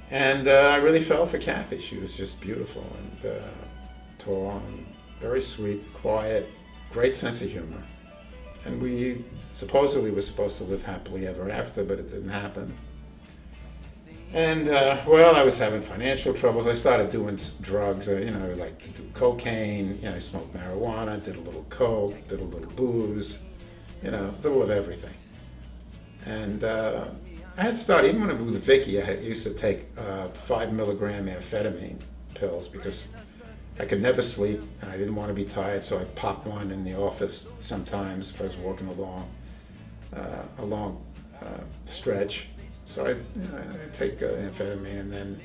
And I really fell for Kathy. She was just beautiful and tall and very sweet, quiet, great sense of humor. And we supposedly were supposed to live happily ever after, but it didn't happen. And well, I was having financial troubles. I started doing drugs. Like to do cocaine. I smoked marijuana, did a little coke, did a little booze. A little of everything. And I had started, even when I was with Vicky, used to take 5 milligram amphetamine pills because I could never sleep and I didn't want to be tired, so I'd pop one in the office sometimes if I was walking a long stretch. So I'd take amphetamine, and then,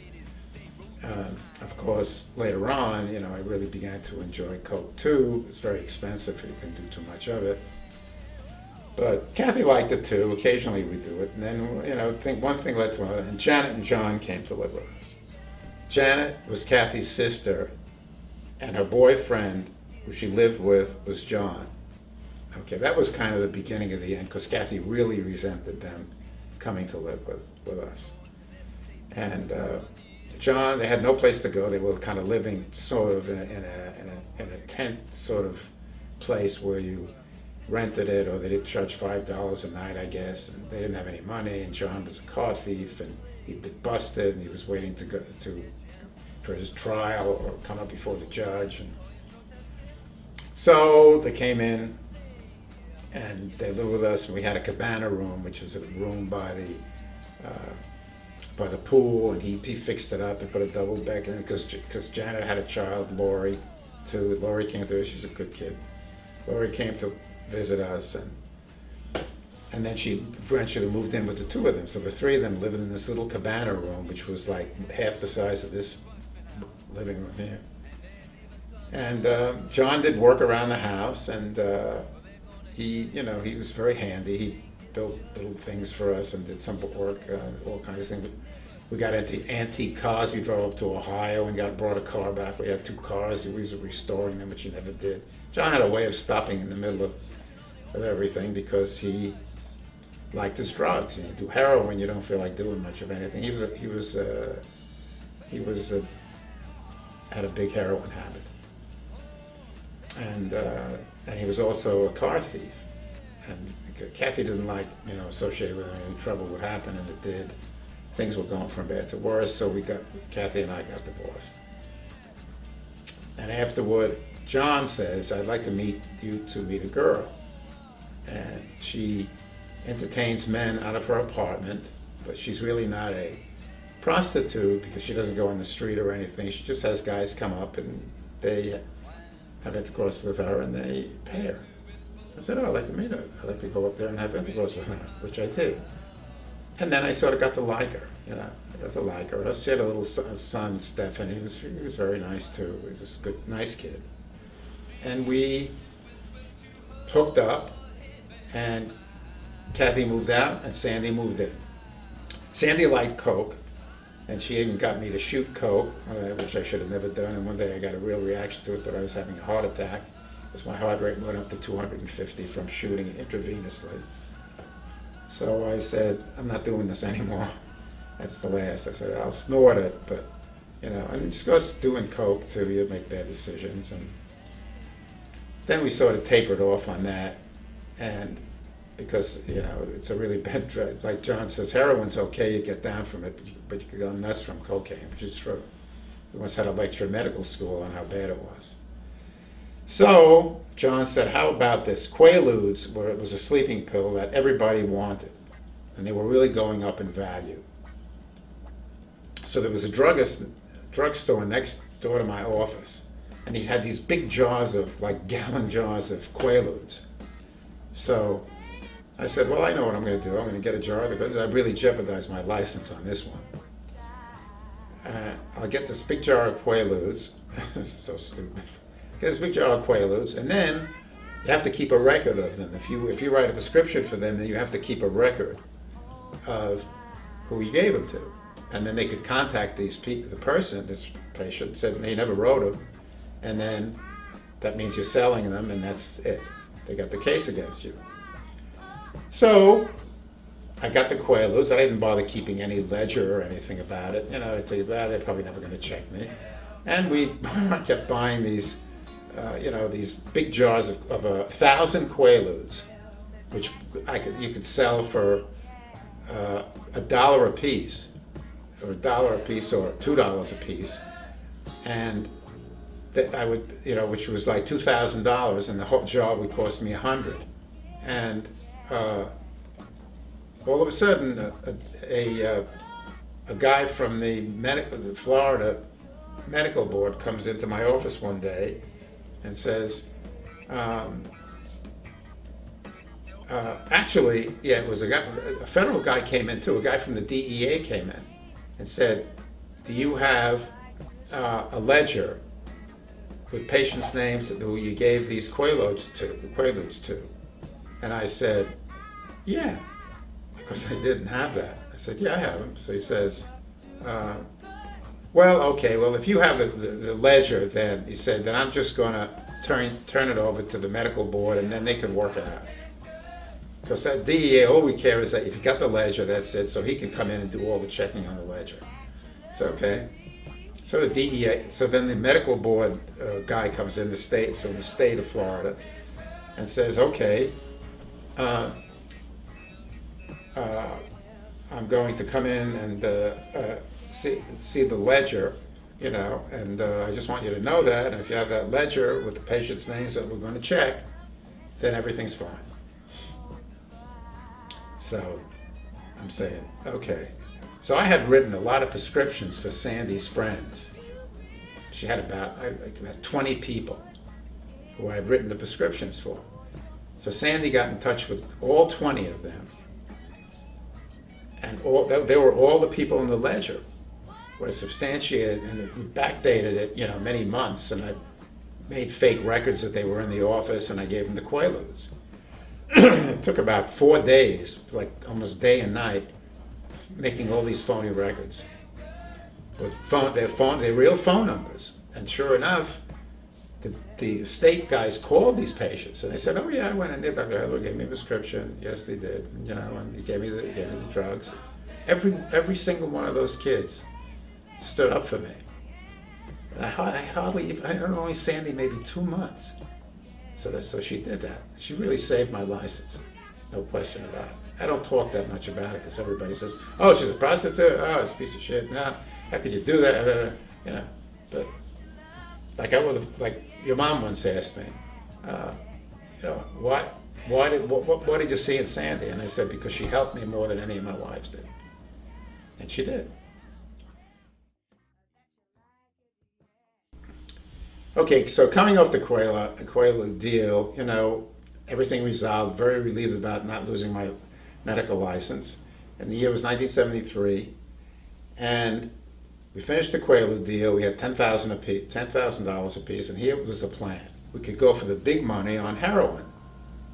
of course, later on, I really began to enjoy coke too. It's very expensive, you can do too much of it. But Kathy liked it too. Occasionally we do it. And then, one thing led to another. And Janet and John came to live with us. Janet was Kathy's sister, and her boyfriend, who she lived with, was John. Okay, that was kind of the beginning of the end, because Kathy really resented them coming to live with us. And John, they had no place to go. They were kind of living sort of in a tent sort of place where you rented it, or they did charge $5 a night, I guess, and they didn't have any money, and John was a car thief, and he'd been busted, and he was waiting for his trial or come up before the judge. And so they came in, and they lived with us, and we had a cabana room, which was a room by the pool, and he fixed it up and put a double bed in it, because Janet had a child, Lori, too. Lori came to, she's a good kid. Lori came to visit us, and then she eventually moved in with the two of them. So the three of them lived in this little cabana room, which was like half the size of this living room here. And John did work around the house, and he was very handy. He built little things for us and did some work, all kinds of things. We got into antique cars. We drove up to Ohio and brought a car back. We had 2 cars. We was restoring them, which he never did. John had a way of stopping in the middle of everything because he liked his drugs. You do heroin, you don't feel like doing much of anything. He had a big heroin habit, and he was also a car thief. And Kathy didn't like associated with any trouble would happen, and it did. Things were going from bad to worse, so Kathy and I got divorced. And afterward, John says, "I'd like to meet a girl." And she entertains men out of her apartment, but she's really not a prostitute because she doesn't go on the street or anything. She just has guys come up and they have intercourse with her and they pay her. I said, "Oh, I'd like to meet her. I'd like to go up there and have intercourse with her," which I did. And then I sort of got to like her, I got to like her. She had a little son, Stefan. He was very nice too. He was a good, nice kid. And we hooked up, and Kathy moved out, and Sandy moved in. Sandy liked coke, and she even got me to shoot coke, which I should have never done. And one day I got a real reaction to it, that I was having a heart attack, because my heart rate went up to 250 from shooting it intravenously. So I said, "I'm not doing this anymore. That's the last." I said, "I'll snort it, but, and just goes doing coke too, you make bad decisions." And then we sort of tapered off on that, and because, it's a really bad drug. Like John says, heroin's okay, you get down from it, but you could go nuts from cocaine, which is true. We once had a lecture in medical school on how bad it was. So John said, "How about this? Quaaludes, where it was a sleeping pill that everybody wanted, and they were really going up in value." So there was a drugstore next door to my office, and he had these big jars of, like gallon jars of Quaaludes. So I said, "Well, I know what I'm going to do. I'm going to get a jar because I really jeopardized my license on this one. I'll get this big jar of Quaaludes." This is so stupid. Get this big jar of Quaaludes, and then you have to keep a record of them. If you write a prescription for them, then you have to keep a record of who you gave them to. And then they could contact this patient, said they never wrote them, and then that means you're selling them, and that's it. They got the case against you. So I got the Quaaludes. I didn't bother keeping any ledger or anything about it. I'd say, well, they're probably never going to check me. And I kept buying these, these big jars of 1,000 Quaaludes, which you could sell for $1 a piece, or $1 a piece, or $2 a piece, and that I would, which was like $2,000, and the whole jar would cost me $100. And all of a sudden, a guy from the Florida Medical Board comes into my office one day and says, actually, yeah, it was a federal guy came in too. A guy from the DEA came in and said, "Do you have a ledger with patients' names who you gave these Quaaludes to?" And I said, "Yeah," because I didn't have that. I said, "Yeah, I have them." So he says, "Well, okay. Well, if you have the ledger, then," he said, "then I'm just going to turn it over to the medical board, and then they can work it out." Because that DEA, all we care is that if you got the ledger, that's it. So he can come in and do all the checking on the ledger. So okay. So the DEA. So then the medical board guy comes in, from the state of Florida, and says, "Okay, I'm going to come in and see the ledger, and I just want you to know that. And if you have that ledger with the patient's names that we're going to check, then everything's fine." So I'm saying, okay. So I had written a lot of prescriptions for Sandy's friends. She had about 20 people who I had written the prescriptions for. So Sandy got in touch with all 20 of them. And they were all the people in the ledger were substantiated, and we backdated it, many months, and I made fake records that they were in the office, and I gave them the Quaaludes. It took about 4 days, like almost day and night, making all these phony records with their real phone numbers. And sure enough, the state guys called these patients, and they said, "Oh yeah, I went in there. Dr. Hedler gave me a prescription." Yes, they did. And he gave me the drugs. Every single one of those kids stood up for me. And I don't know, Sandy maybe 2 months. So she did that. She really saved my license, no question about it. I don't talk that much about it because everybody says, "Oh, she's a prostitute. Oh, it's a piece of shit. No, how could you do that?" But like your mom once asked me, what did you see in Sandy? And I said, because she helped me more than any of my wives did, and she did. Okay, so coming off the Quaalude deal, everything resolved, very relieved about not losing my medical license. And the year was 1973, and we finished the Quaalude deal. We had $10,000 a piece, and here was the plan. We could go for the big money on heroin,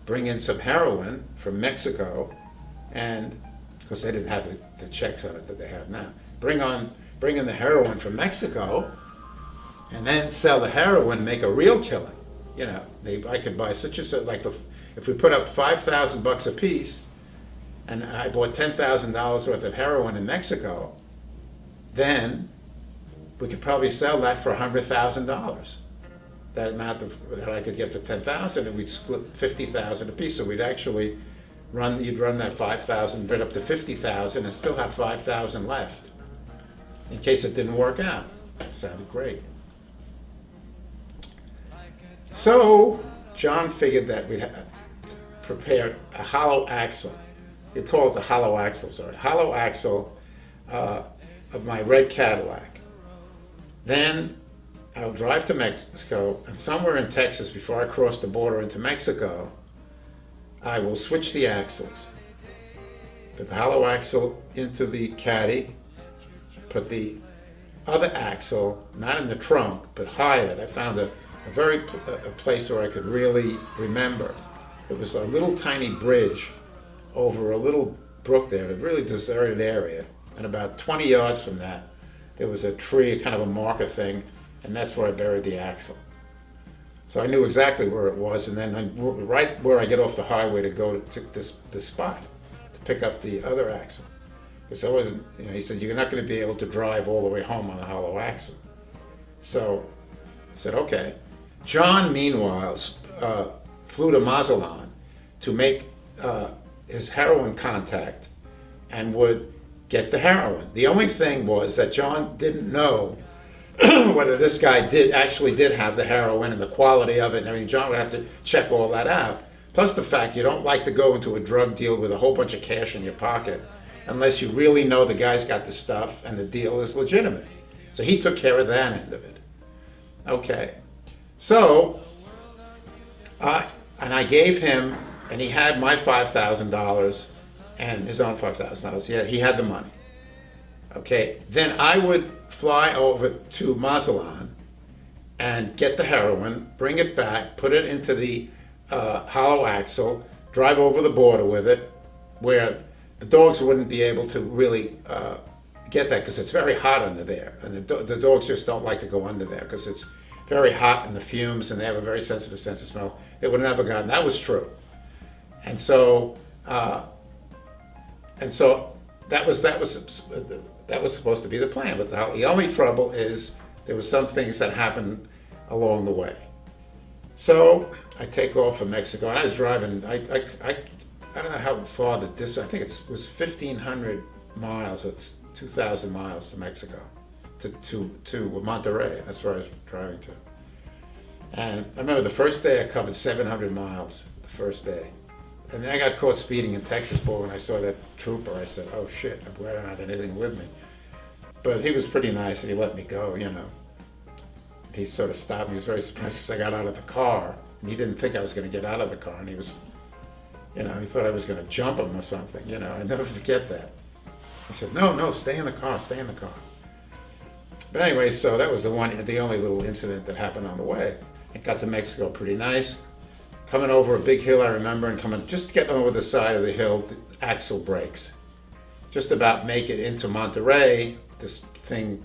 bring in some heroin from Mexico, and because they didn't have the checks on it that they have now, bring in the heroin from Mexico, and then sell the heroin, make a real killing. I could buy such and such, like if we put up $5,000 a piece, and I bought $10,000 worth of heroin in Mexico, then we could probably sell that for $100,000. That amount that I could get for $10,000, and we'd split $50,000 a piece. So we'd actually you'd run that $5,000 right up to $50,000, and still have $5,000 left in case it didn't work out. Sounded great. So John figured that we'd prepare a hollow axle. He'd call it the hollow axle, hollow axle of my red Cadillac. Then I'll drive to Mexico, and somewhere in Texas, before I cross the border into Mexico, I will switch the axles. Put the hollow axle into the caddy, put the other axle, not in the trunk, but hide it. I found a place where I could really remember. It was a little tiny bridge over a little brook there, a really deserted area. And about 20 yards from that, there was a tree, kind of a marker thing, and that's where I buried the axle. So I knew exactly where it was, and then right where I get off the highway to go to this spot, to pick up the other axle. Because I wasn't, he said, you're not going to be able to drive all the way home on a hollow axle. So I said, okay. John, meanwhile, flew to Mazatlan to make his heroin contact and would get the heroin. The only thing was that John didn't know whether this guy actually did have the heroin and the quality of it. And I mean, John would have to check all that out. Plus the fact you don't like to go into a drug deal with a whole bunch of cash in your pocket unless you really know the guy's got the stuff and the deal is legitimate. So he took care of that end of it. Okay. So, and I gave him, and he had my $5,000 and his own $5,000. He had the money. Okay. Then I would fly over to Mazatlan and get the heroin, bring it back, put it into the hollow axle, drive over the border with it, where the dogs wouldn't be able to really get that because it's very hot under there. And the dogs just don't like to go under there because it's very hot and the fumes, and they have a very sensitive sense of smell. They would have never gotten, that was true. And so that was supposed to be the plan. But the only trouble is there were some things that happened along the way. So I take off from Mexico, and I was driving. I don't know how far the distance. I think it was 1,500 miles. It's 2,000 miles to Mexico, to Monterrey. That's where I was driving to. And I remember the first day I covered 700 miles. The first day. And then I got caught speeding in Texas. But when I saw that trooper, I said, "Oh shit! I'm glad I don't have anything with me." But he was pretty nice, and he let me go. He sort of stopped me. He was very surprised because I got out of the car, and he didn't think I was going to get out of the car, and he was, he thought I was going to jump him or something. I never forget that. He said, "No, stay in the car, stay in the car." But anyway, so that was the only little incident that happened on the way. I got to Mexico pretty nice. Coming over a big hill, I remember, and just getting over the side of the hill, the axle breaks. Just about make it into Monterrey, this thing,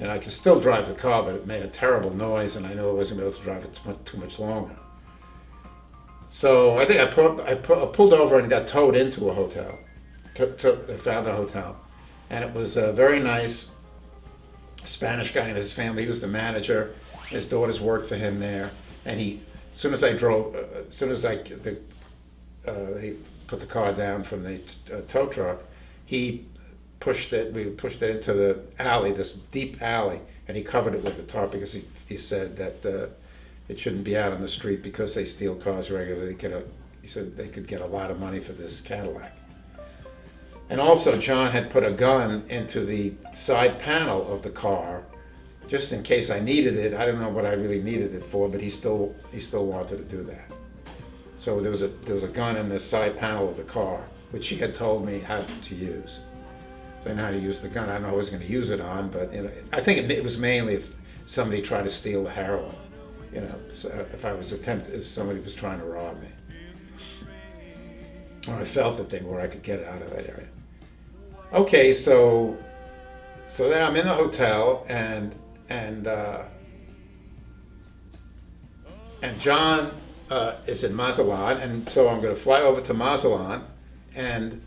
I could still drive the car, but it made a terrible noise, and I knew I wasn't able to drive it too much longer. So I think I pulled over and got towed into a hotel. I found a hotel, and it was a very nice Spanish guy and his family. He was the manager. His daughters worked for him there, and as soon as they put the car down from the tow truck, we pushed it into the alley, this deep alley, and he covered it with the tarp because he said that it shouldn't be out on the street because they steal cars regularly. He said they could get a lot of money for this Cadillac. And also John had put a gun into the side panel of the car just in case I needed it. I don't know what I really needed it for, but he still wanted to do that. So there was a gun in the side panel of the car, which he had told me how to use. So I know how to use the gun. I don't know what I was going to use it on, but I think it was mainly if somebody tried to steal the heroin. So if somebody was trying to rob me, or I felt that they were, I could get out of that area. Okay, so then I'm in the hotel, and John is in Mazatlan, and so I'm going to fly over to Mazatlan, and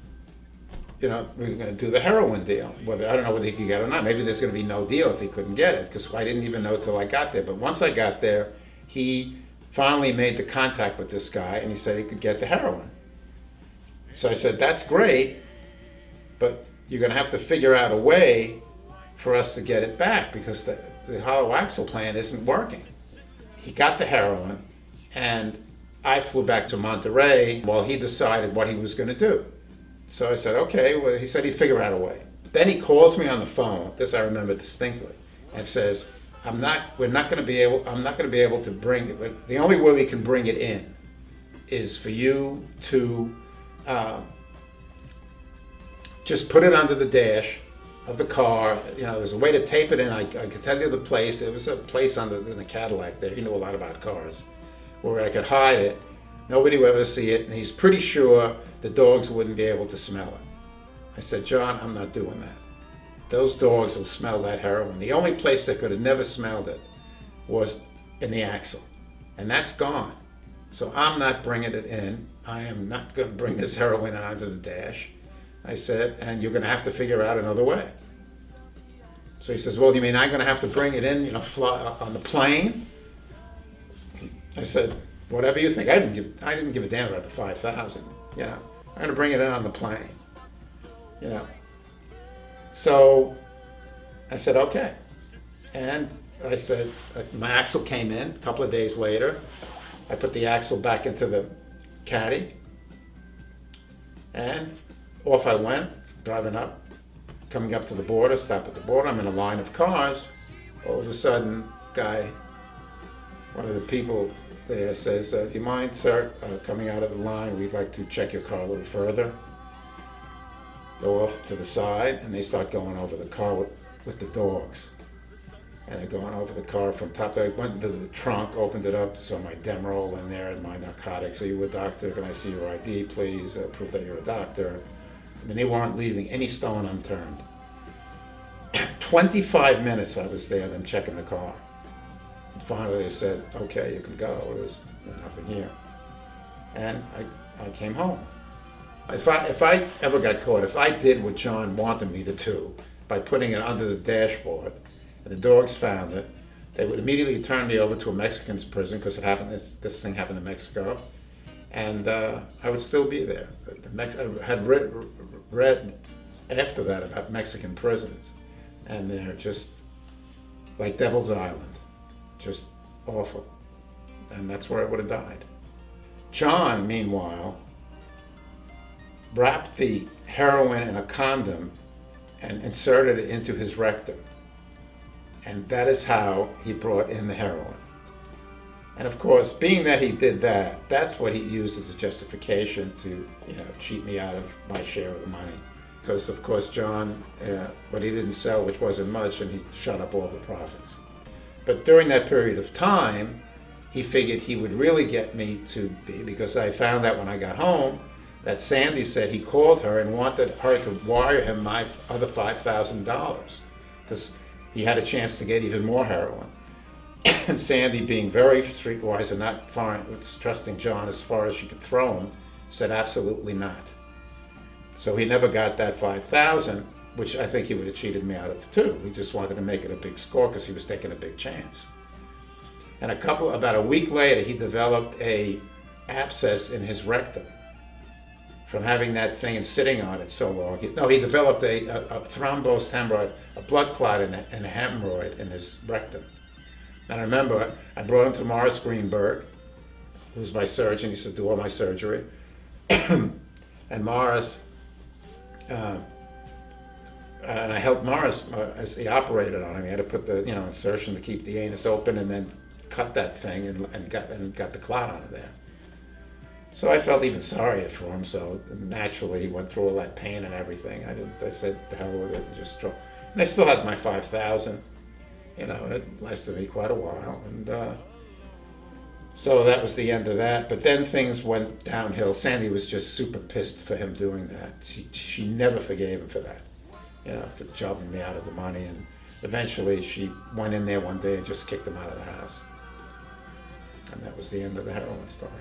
we're going to do the heroin deal. I don't know whether he could get it or not. Maybe there's going to be no deal if he couldn't get it, because I didn't even know till I got there. But once I got there, he finally made the contact with this guy, and he said he could get the heroin. So I said, "That's great, but you're going to have to figure out a way for us to get it back because the hollow axle plan isn't working." He got the heroin, and I flew back to Monterrey while he decided what he was going to do. So I said, "Okay." Well, he said he'd figure out a way. Then he calls me on the phone. This I remember distinctly, and says, I'm not going to be able to bring it. But the only way we can bring it in is for you to just put it under the dash of the car. There's a way to tape it in. I could tell you the place. There was a place in the Cadillac there. He knew a lot about cars, where I could hide it. Nobody would ever see it, and he's pretty sure the dogs wouldn't be able to smell it. I said, "John, I'm not doing that. Those dogs will smell that heroin. The only place they could have never smelled it was in the axle, and that's gone. So I'm not bringing it in. I am not going to bring this heroin onto the dash. I said, and you're gonna have to figure out another way. So he says, well, you mean I'm gonna have to bring it in, fly on the plane? I said, whatever you think. I didn't give a damn about the 5,000. I'm gonna bring it in on the plane. So I said, okay. And I said, my axle came in a couple of days later. I put the axle back into the caddy, and off I went, driving up, coming up to the border, stop at the border. I'm in a line of cars. All of a sudden, one of the people there says, do you mind, sir, coming out of the line? We'd like to check your car a little further. Go off to the side, and they start going over the car with the dogs. And they're going over the car from top to. I went into the trunk, opened it up, saw my Demerol in there and my narcotics. Are you a doctor? Can I see your ID, please? Prove that you're a doctor. I mean, they weren't leaving any stone unturned. 25 minutes I was there, them checking the car. And finally they said, okay, you can go. There's nothing here. And I came home. If I ever got caught, if I did what John wanted me to do, by putting it under the dashboard, and the dogs found it, they would immediately turn me over to a Mexican's prison, because this thing happened in Mexico, and I would still be there. I had read after that about Mexican prisons, and they're just like Devil's Island, just awful, and that's where I would have died. John, meanwhile, wrapped the heroin in a condom and inserted it into his rectum. And that is how he brought in the heroin. And of course, being that he did that, that's what he used as a justification to, cheat me out of my share of the money. Because of course, John, what he didn't sell, which wasn't much, and he shut up all the profits. But during that period of time, he figured he would really get me to be, because I found out when I got home that Sandy said he called her and wanted her to wire him my other $5,000, because he had a chance to get even more heroin. And Sandy, being very streetwise and not trusting John as far as she could throw him, said absolutely not. So he never got that 5,000, which I think he would have cheated me out of too. He just wanted to make it a big score because he was taking a big chance. And about a week later, he developed a abscess in his rectum from having that thing and sitting on it so long. He developed a thrombosed hemorrhoid, a blood clot and a hemorrhoid in his rectum. And I remember I brought him to Morris Greenberg, who was my surgeon. He said, do all my surgery. And Morris, and I helped Morris as he operated on him. He had to put the insertion to keep the anus open and then cut that thing and got the clot out of there. So I felt even sorry for him, so naturally he went through all that pain and everything. I said, the hell with it, and just drove. And I still had my 5,000, and it lasted me quite a while. And so that was the end of that. But then things went downhill. Sandy was just super pissed for him doing that. She never forgave him for that, for jobbing me out of the money. And eventually she went in there one day and just kicked him out of the house. And that was the end of the heroin story.